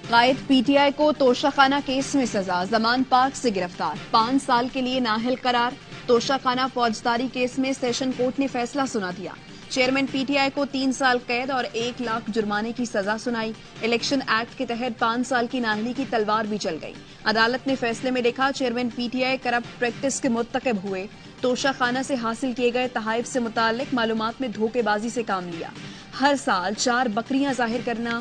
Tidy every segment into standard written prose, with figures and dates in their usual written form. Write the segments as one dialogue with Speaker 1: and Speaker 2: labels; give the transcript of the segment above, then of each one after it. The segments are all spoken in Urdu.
Speaker 1: قائد پی ٹی آئی کو توشہ کیس میں سزا، زمان پارک سے گرفتار، 5 سال کے لیے نااہل قرار۔ توشہ فوجداری کیس میں سیشن کورٹ نے فیصلہ سنا دیا۔ چیئرمین پی ٹی آئی کو 3 سال قید اور 1 لاکھ جرمانے کی سزا سنائی۔ الیکشن ایکٹ کے تحت 5 سال کی نااہلی کی تلوار بھی چل گئی۔ عدالت نے فیصلے میں لکھا، chairman P T I corrupt practice کے مرتکب ہوئے، توشہ سے حاصل کیے گئے تحائف سے متعلق معلومات میں دھوکے بازی سے کام لیا، ہر سال 4 بکریاں ظاہر کرنا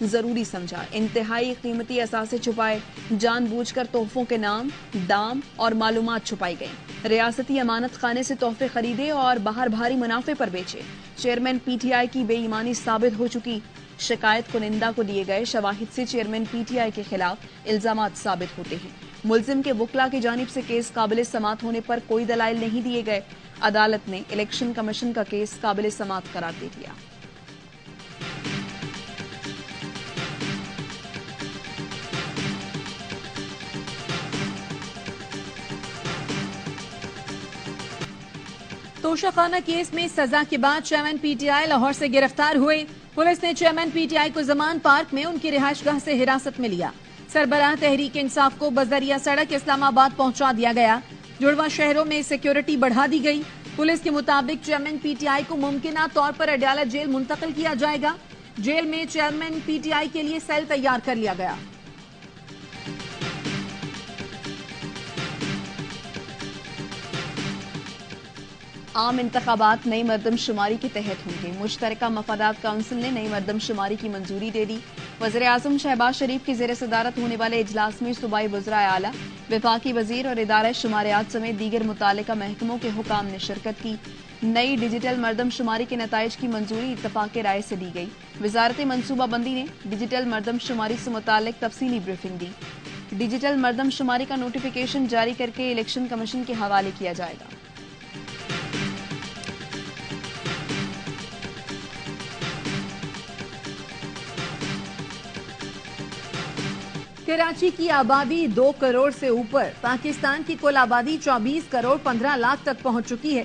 Speaker 1: ضروری سمجھا، انتہائی قیمتی اثاثے چھپائے، جان بوجھ کر تحفوں کے نام، دام اور معلومات چھپائی گئیں، ریاستی امانت خانے سے تحفے خریدے اور باہر بھاری منافع پر بیچے۔ چیئرمین پی ٹی آئی کی بے ایمانی ثابت ہو چکی، شکایت کنندہ کو دیے گئے شواہد سے چیئرمین پی ٹی آئی کے خلاف الزامات ثابت ہوتے ہیں۔ ملزم کے وکلاء کی جانب سے کیس قابل سماعت ہونے پر کوئی دلائل نہیں دیے گئے۔ عدالت نے الیکشن کمیشن کا کیس قابل سماعت قرار دے دیا۔
Speaker 2: توشہ کیس میں سزا کے بعد chairman P T I Lahore سے گرفتار ہوئے۔ پولیس نے چیئرمین پی ٹی آئی کو زمان پارک میں ان کی رہائش گاہ سے حراست میں لیا۔ سربراہ تحریک انصاف کو بذریعہ سڑک اسلام آباد پہنچا دیا گیا۔ جڑواں شہروں میں سیکیورٹی بڑھا دی گئی۔ پولیس کے مطابق چیئرمین پی ٹی آئی کو ممکنہ طور پر اڈیالہ جیل منتقل کیا جائے گا۔ جیل میں چیئرمین پی ٹی آئی کے لیے سیل تیار کر لیا گیا۔
Speaker 1: عام انتخابات نئی مردم شماری کے تحت ہوں گے۔ مشترکہ مفادات کونسل نے نئی مردم شماری کی منظوری دے دی۔ وزیر اعظم شہباز شریف کی زیر صدارت ہونے والے اجلاس میں صوبائی وزرائے اعلیٰ، وفاقی وزیر اور ادارہ شماریات سمیت دیگر متعلقہ محکموں کے حکام نے شرکت کی۔ نئی ڈیجیٹل مردم شماری کے نتائج کی منظوری اتفاق رائے سے دی گئی۔ وزارت منصوبہ بندی نے ڈیجیٹل مردم شماری سے متعلق تفصیلی بریفنگ دی۔ ڈیجیٹل مردم شماری کا نوٹیفیکیشن جاری کر کے الیکشن کمیشن کے حوالے کیا جائے گا۔
Speaker 2: کراچی کی آبادی 2 کروڑ سے اوپر، پاکستان کی کل آبادی 24 کروڑ 15 لاکھ تک پہنچ چکی ہے۔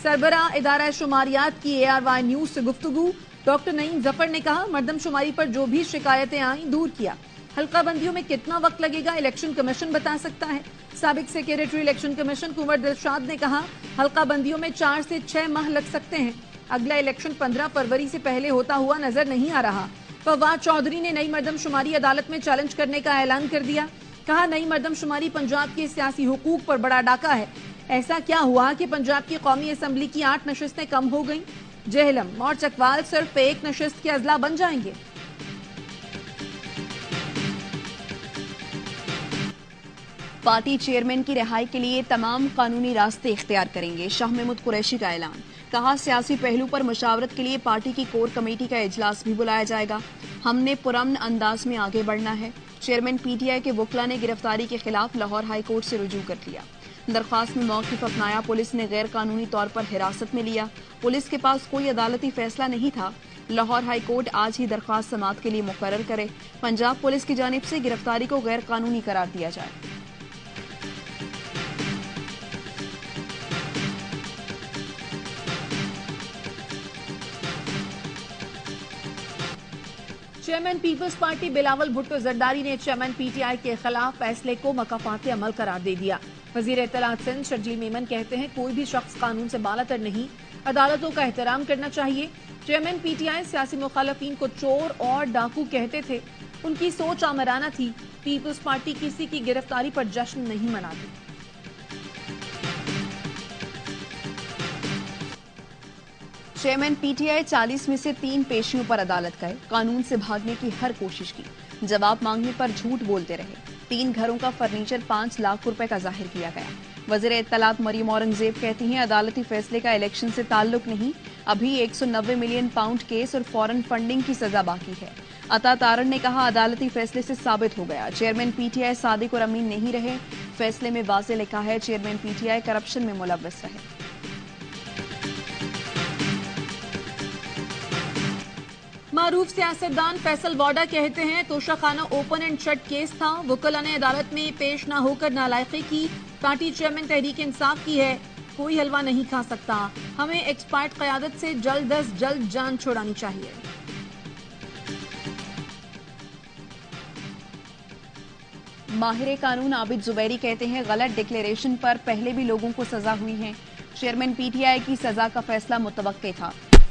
Speaker 2: سربراہ ادارہ شماریات کی ARY نیوز سے گفتگو، ڈاکٹر نعیم ظفر نے کہا، مردم شماری پر جو بھی شکایتیں آئیں دور کیا۔ حلقہ بندیوں میں کتنا وقت لگے گا الیکشن کمیشن بتا سکتا ہے۔ سابق سیکریٹری الیکشن کمیشن کنور دلشاد نے کہا، حلقہ بندیوں میں 4 سے 6 ماہ لگ سکتے ہیں۔ اگلا الیکشن 15 فروری سے پہلے ہوتا ہوا نظر نہیں آ رہا۔ فواد چودھری نے نئی مردم شماری عدالت میں چیلنج کرنے کا اعلان کر دیا۔ کہا، نئی مردم شماری پنجاب کے سیاسی حقوق پر بڑا ڈاکہ ہے۔ ایسا کیا ہوا کہ پنجاب کی قومی اسمبلی کی 8 نشستیں کم ہو گئیں؟ جہلم اور چکوال صرف 1 نشست کے اضلاع بن جائیں گے۔
Speaker 1: پارٹی چیئرمین کی رہائی کے لیے تمام قانونی راستے اختیار کریں گے، شاہ محمود قریشی کا اعلان۔ کہا، سیاسی پہلو پر مشاورت کے لیے پارٹی کی کور کمیٹی کا اجلاس بھی بلایا جائے گا۔ ہم نے پرامن انداز میں آگے بڑھنا ہے۔ چیئرمین پی ٹی آئی کے وکلاء نے گرفتاری کے خلاف لاہور ہائی کورٹ سے رجوع کر لیا۔ درخواست میں موقف اپنایا، پولیس نے غیر قانونی طور پر حراست میں لیا۔ پولیس کے پاس کوئی عدالتی فیصلہ نہیں تھا۔ لاہور ہائی کورٹ آج ہی درخواست سماعت کے لیے مقرر کرے۔ پنجاب پولیس کی جانب سے گرفتاری کو غیر قانونی قرار دیا جائے۔
Speaker 2: چیئرمین پیپلز پارٹی بلاول بھٹو زرداری نے چیئرمین پی ٹی آئی کے خلاف فیصلے کو مکافات عمل قرار دے دیا۔ وزیر اطلاعات سندھ شرجیل میمن کہتے ہیں، کوئی بھی شخص قانون سے بالاتر نہیں، عدالتوں کا احترام کرنا چاہیے۔ چیئرمین پی ٹی آئی سیاسی مخالفین کو چور اور ڈاکو کہتے تھے، ان کی سوچ آمرانہ تھی۔ پیپلز پارٹی کسی کی گرفتاری پر جشن نہیں مناتی۔
Speaker 1: چیئرمین پی ٹی آئی 40 میں سے 3 پیشیوں پر عدالت گئے، قانون سے بھاگنے کی ہر کوشش کی، جواب مانگنے پر جھوٹ بولتے رہے۔ 3 گھروں کا فرنیچر 5 لاکھ روپے کا ظاہر کیا گیا۔ وزیر اطلاعات مریم اورنگزیب کہتی ہیں، عدالتی فیصلے کا الیکشن سے تعلق نہیں، ابھی 190 ملین پاؤنڈ کیس اور فورن فنڈنگ کی سزا باقی ہے۔ عطا تارن نے کہا، عدالتی فیصلے سے ثابت ہو گیا، چیئرمین پی ٹی آئی صادق اور امین نہیں رہے۔ فیصلے میں واضح لکھا ہے، chairman P T I corruption میں ملوث رہے۔
Speaker 2: معروف سیاستدان فیصل واڈا کہتے ہیں، توشہ خانہ اوپن اینڈ شٹ کیس تھا، وکلاء نے عدالت میں پیش نہ ہو کر نالائقی کی۔ پارٹی چیئرمین تحریک انصاف کی ہے، کوئی حلوہ نہیں کھا سکتا، ہمیں ایکسپرٹ قیادت سے جلد از جلد جان چھڑانی چاہیے۔
Speaker 1: ماہر قانون عابد زبیری کہتے ہیں غلط ڈکلیریشن پر پہلے بھی لوگوں کو سزا ہوئی ہے. چیئرمین پی ٹی آئی کی سزا کا فیصلہ متوقع تھا.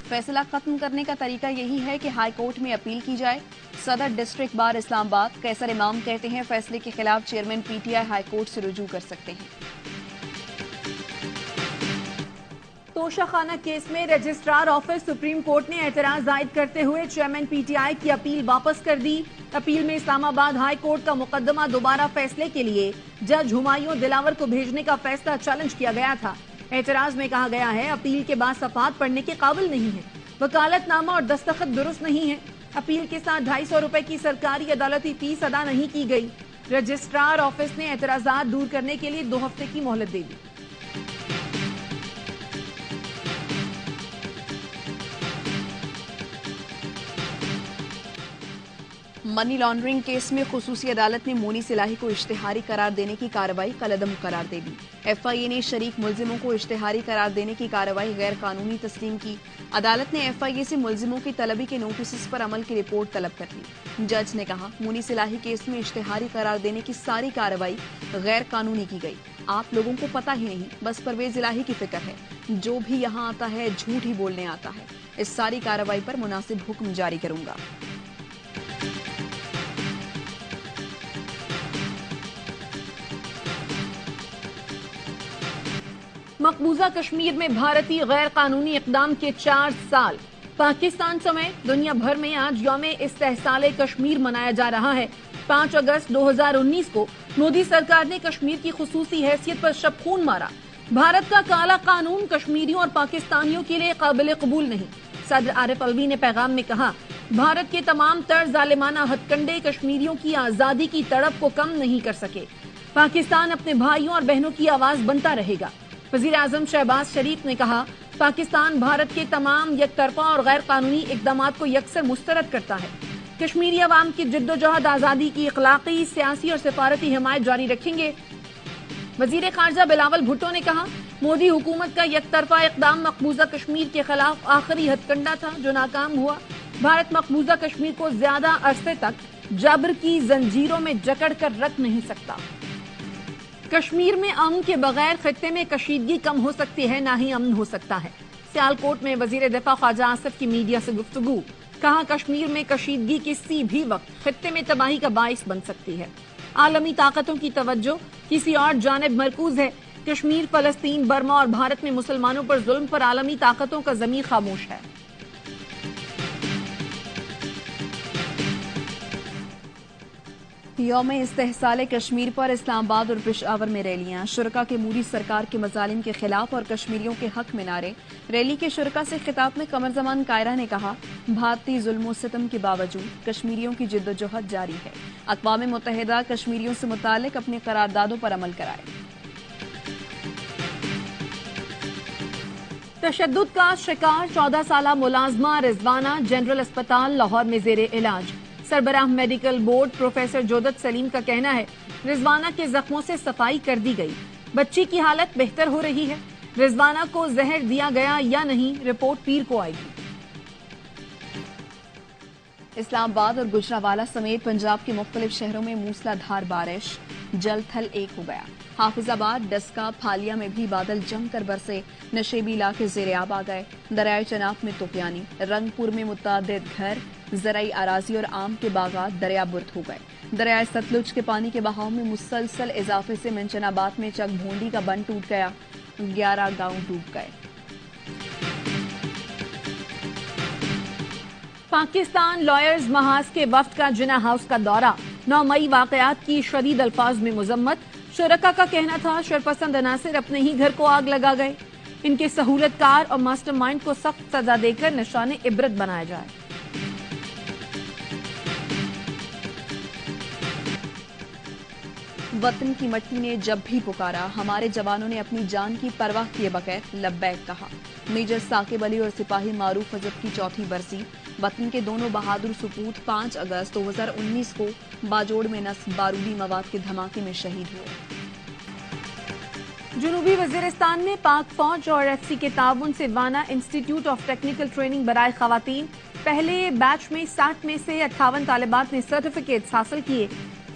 Speaker 1: فیصلہ ختم کرنے کا طریقہ یہی ہے کہ ہائی کورٹ میں اپیل کی جائے. صدر ڈسٹرکٹ بار اسلام آباد قیصر امام کہتے ہیں فیصلے کے خلاف chairman P T I high court سے رجوع کر سکتے ہیں.
Speaker 2: توشہ خانہ کیس میں رجسٹرار آفس سپریم کورٹ نے اعتراض عائد کرتے ہوئے چیئرمین پی ٹی آئی کی اپیل واپس کر دی. اپیل میں اسلام آباد ہائی کورٹ کا مقدمہ دوبارہ فیصلے کے لیے جج ہمایوں دلاور کو بھیجنے کا فیصلہ چیلنج کیا گیا تھا. اعتراض میں کہا گیا ہے اپیل کے بعد صفحات پڑھنے کے قابل نہیں ہے, وکالت نامہ اور دستخط درست نہیں ہے. اپیل کے ساتھ 250 روپے کی سرکاری عدالتی فیس ادا نہیں کی گئی. رجسٹرار آفس نے اعتراضات دور کرنے کے لیے 2 ہفتے کی مہلت دے دی.
Speaker 1: منی لانڈرنگ کیس میں خصوصی عدالت نے مونی صلاحی کو اشتہاری قرار دینے کی کارروائی کالعدم قرار دے دی. ایف آئی اے نے شریک ملزموں کو اشتہاری قرار دینے کی کارروائی غیر قانونی تسلیم کی. عدالت نے ایف آئی اے سے ملزموں کی طلبی کے نوٹسز پر عمل کی رپورٹ طلب کر لی. جج نے کہا مونی صلاحی کیس میں اشتہاری قرار دینے کی ساری کارروائی غیر قانونی کی گئی. آپ لوگوں کو پتہ ہی نہیں, بس پرویز الہی کی فکر ہے. جو بھی یہاں آتا ہے جھوٹ ہی بولنے آتا ہے. اس ساری کارروائی پر مناسب حکم جاری کروں گا.
Speaker 2: مقبوضہ کشمیر میں بھارتی غیر قانونی اقدام کے 4 سال. پاکستان سمیت دنیا بھر میں آج یوم استحصال کشمیر منایا جا رہا ہے. 5 اگست 2019 کو مودی سرکار نے کشمیر کی خصوصی حیثیت پر شب خون مارا. بھارت کا کالا قانون کشمیریوں اور پاکستانیوں کے لیے قابل قبول نہیں. صدر عارف الوی نے پیغام میں کہا بھارت کے تمام تر ظالمانہ ہتھ کنڈے کشمیریوں کی آزادی کی تڑپ کو کم نہیں کر سکے. پاکستان اپنے بھائیوں اور بہنوں کی آواز بنتا رہے گا. وزیر اعظم شہباز شریف نے کہا پاکستان بھارت کے تمام یک طرفہ اور غیر قانونی اقدامات کو یکسر مسترد کرتا ہے. کشمیری عوام کی جدوجہد آزادی کی اخلاقی, سیاسی اور سفارتی حمایت جاری رکھیں گے. وزیر خارجہ بلاول بھٹو نے کہا مودی حکومت کا یک طرفہ اقدام مقبوضہ کشمیر کے خلاف آخری ہتھ کنڈا تھا جو ناکام ہوا. بھارت مقبوضہ کشمیر کو زیادہ عرصے تک جبر کی زنجیروں میں جکڑ کر رکھ نہیں سکتا. کشمیر میں امن کے بغیر خطے میں کشیدگی کم ہو سکتی ہے, نہ ہی امن ہو سکتا ہے. سیالکوٹ میں وزیر دفاع خواجہ آصف کی میڈیا سے گفتگو. کہا کشمیر میں کشیدگی کسی بھی وقت خطے میں تباہی کا باعث بن سکتی ہے. عالمی طاقتوں کی توجہ کسی اور جانب مرکوز ہے. کشمیر, فلسطین, برما اور بھارت میں مسلمانوں پر ظلم پر عالمی طاقتوں کا ضمیر خاموش ہے.
Speaker 1: یوم استحصال کشمیر پر اسلام آباد اور پشاور میں ریلیاں. شرکا کے مودی سرکار کے مظالم کے خلاف اور کشمیریوں کے حق میں نعرے. ریلی کے شرکا سے خطاب میں قمر زمان کائرہ نے کہا بھارتی ظلم و ستم کے باوجود کشمیریوں کی جدوجہد جاری ہے. اقوام متحدہ کشمیریوں سے متعلق اپنے قراردادوں پر عمل کرائے.
Speaker 2: تشدد کا شکار 14 سالہ ملازمہ رضوانہ جنرل اسپتال لاہور میں زیر علاج. سربراہ میڈیکل بورڈ پروفیسر جودت سلیم کا کہنا ہے رضوانہ کے زخموں سے صفائی کر دی گئی. بچی کی حالت بہتر ہو رہی ہے. رضوانہ کو زہر دیا گیا یا نہیں, رپورٹ پیر کو آئے گی.
Speaker 1: اسلام آباد اور گجرانوالہ سمیت پنجاب کے مختلف شہروں میں موسلا دھار بارش. جل تھل ایک ہو گیا. حافظ آباد, ڈسکا, پھالیا میں بھی بادل جم کر برسے. نشیبی علاقے زیر آب آ گئے. دریائے چناب میں طوفانی. رنگ پور میں متعدد گھر, زرعی اراضی اور آم کے باغات دریا برد ہو گئے. دریائے ستلج کے پانی کے بہاؤ میں مسلسل اضافے سے منچن آباد میں چک بھونڈی کا بند ٹوٹ گیا. 11 گاؤں ڈوب گئے.
Speaker 2: پاکستان لائرز محاذ کے وفد کا جناح ہاؤس کا دورہ. 9 مئی واقعات کی شدید الفاظ میں مذمت. شرکا کا کہنا تھا شرپسند عناصر اپنے ہی گھر کو آگ لگا گئے. ان کے سہولت کار اور ماسٹر مائنڈ کو سخت سزا دے کر نشان عبرت بنایا جائے.
Speaker 1: وطن کی مٹی نے جب بھی پکارا ہمارے جوانوں نے اپنی جان کی پرواہ کیے بغیر لبیک کہا. میجر ثاقب علی اور سپاہی معروف حضرت کی 4تھی برسی. وطن کے دونوں بہادر سپوت 5 اگست 2019 کو باجوڑ میں نصب بارودی مواد کے دھماکے میں شہید ہوئے.
Speaker 2: جنوبی وزیرستان میں پاک فوج اور ایف سی کے تعاون سے وانا انسٹیٹیوٹ آف ٹیکنیکل ٹریننگ برائے خواتین. پہلے بیچ میں 60 میں سے 58 طالبات نے سرٹیفکیٹس حاصل کیے.